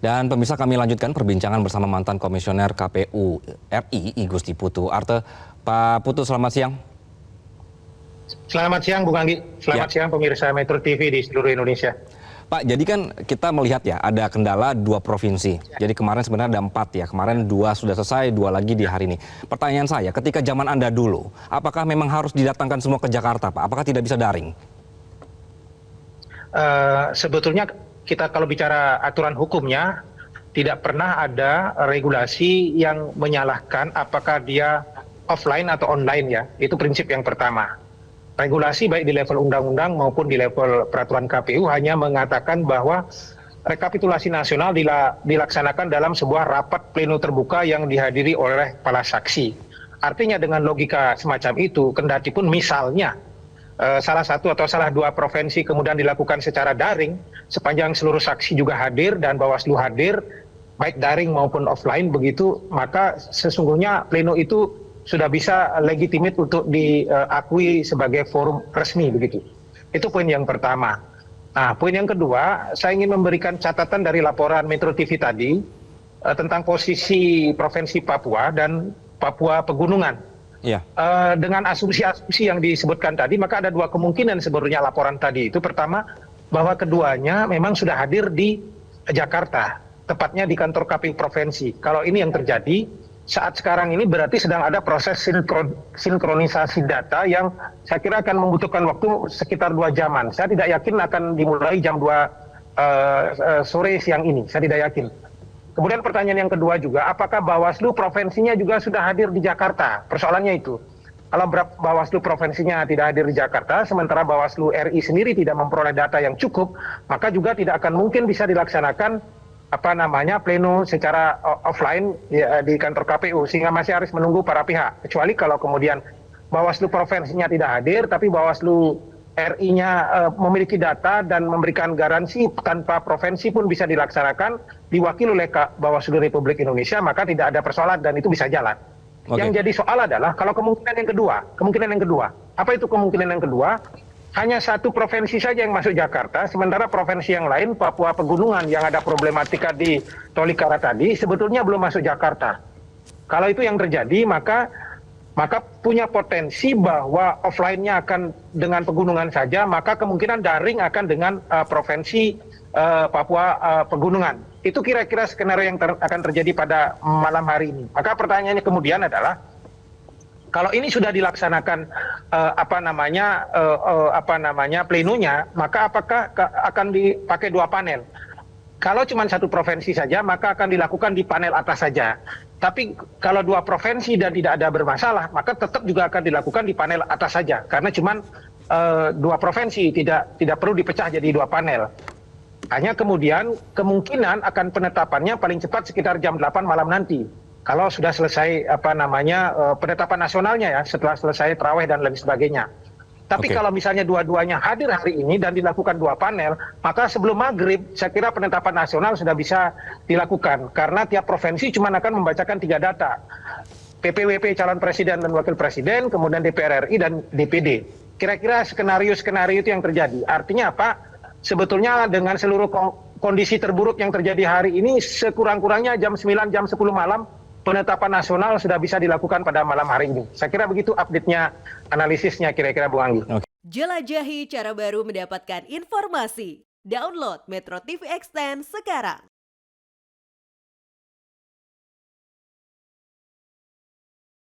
Dan pemirsa, kami lanjutkan perbincangan bersama mantan Komisioner KPU RI I Gusti Putu Arte. Pak Putu, selamat siang. Selamat siang Bung Anggi, selamat siang pemirsa Metro TV di seluruh Indonesia. Pak, jadi kan kita melihat ya ada kendala 2 provinsi. Jadi kemarin sebenarnya ada 4 ya, kemarin 2 sudah selesai, 2 lagi di hari ini. Pertanyaan saya, ketika zaman Anda dulu, apakah memang harus didatangkan semua ke Jakarta, Pak? Apakah tidak bisa daring? Sebetulnya kita kalau bicara aturan hukumnya, tidak pernah ada regulasi yang menyalahkan apakah dia offline atau online ya. Itu prinsip yang pertama. Regulasi baik di level undang-undang maupun di level peraturan KPU hanya mengatakan bahwa rekapitulasi nasional dilaksanakan dalam sebuah rapat pleno terbuka yang dihadiri oleh kepala saksi. Artinya dengan logika semacam itu, kendati pun misalnya salah satu atau salah 2 provinsi kemudian dilakukan secara daring, sepanjang seluruh saksi juga hadir dan Bawaslu hadir, baik daring maupun offline begitu, maka sesungguhnya pleno itu sudah bisa legitimate untuk diakui sebagai forum resmi begitu. Itu poin yang pertama. Nah, poin yang kedua, saya ingin memberikan catatan dari laporan Metro TV tadi tentang posisi Provinsi Papua dan Papua Pegunungan. Ya. Dengan asumsi-asumsi yang disebutkan tadi, maka ada 2 kemungkinan sebenarnya laporan tadi itu. Pertama, bahwa keduanya memang sudah hadir di Jakarta, tepatnya di kantor KPU Provinsi. Kalau ini yang terjadi, saat sekarang ini berarti sedang ada proses sinkronisasi data yang saya kira akan membutuhkan waktu sekitar 2 jaman. Saya tidak yakin akan dimulai jam 2 sore siang ini, saya tidak yakin. Kemudian pertanyaan yang kedua juga, apakah Bawaslu provinsinya juga sudah hadir di Jakarta? Persoalannya itu. Kalau Bawaslu provinsinya tidak hadir di Jakarta, sementara Bawaslu RI sendiri tidak memperoleh data yang cukup, maka juga tidak akan mungkin bisa dilaksanakan pleno secara offline di kantor KPU, sehingga masih harus menunggu para pihak. Kecuali kalau kemudian Bawaslu provinsinya tidak hadir, tapi Bawaslu RI-nya memiliki data dan memberikan garansi tanpa provinsi pun bisa dilaksanakan, diwakili oleh Bawaslu Republik Indonesia, maka tidak ada persoalan dan itu bisa jalan. Yang jadi soal adalah kalau kemungkinan yang kedua, apa itu kemungkinan yang kedua? Hanya 1 provinsi saja yang masuk Jakarta, sementara provinsi yang lain, Papua Pegunungan yang ada problematika di Tolikara tadi, sebetulnya belum masuk Jakarta. Kalau itu yang terjadi, maka punya potensi bahwa offline-nya akan dengan pegunungan saja, maka kemungkinan daring akan dengan provinsi Papua Pegunungan. Itu kira-kira skenario yang akan terjadi pada malam hari ini. Maka pertanyaannya kemudian adalah, kalau ini sudah dilaksanakan plenonya, maka apakah akan dipakai 2 panel? Kalau cuma 1 provinsi saja, maka akan dilakukan di panel atas saja. Tapi kalau 2 provinsi dan tidak ada bermasalah, maka tetap juga akan dilakukan di panel atas saja. Karena cuma 2 provinsi, tidak perlu dipecah jadi 2 panel. Hanya kemudian kemungkinan akan penetapannya paling cepat sekitar jam 8 malam nanti. Kalau sudah selesai penetapan nasionalnya ya, setelah selesai tarawih dan lain sebagainya. Tapi kalau misalnya dua-duanya hadir hari ini dan dilakukan 2 panel, maka sebelum maghrib saya kira penetapan nasional sudah bisa dilakukan. Karena tiap provinsi cuma akan membacakan 3 data. PPWP calon presiden dan wakil presiden, kemudian DPR RI dan DPD. Kira-kira skenario-skenario itu yang terjadi. Artinya apa? Sebetulnya dengan seluruh kondisi terburuk yang terjadi hari ini, sekurang-kurangnya jam 9, jam 10 malam, penetapan nasional sudah bisa dilakukan pada malam hari ini. Saya kira begitu update-nya, analisisnya kira-kira Bu Anggi. Jelajahi cara baru mendapatkan informasi. Download Metro TV Extend sekarang.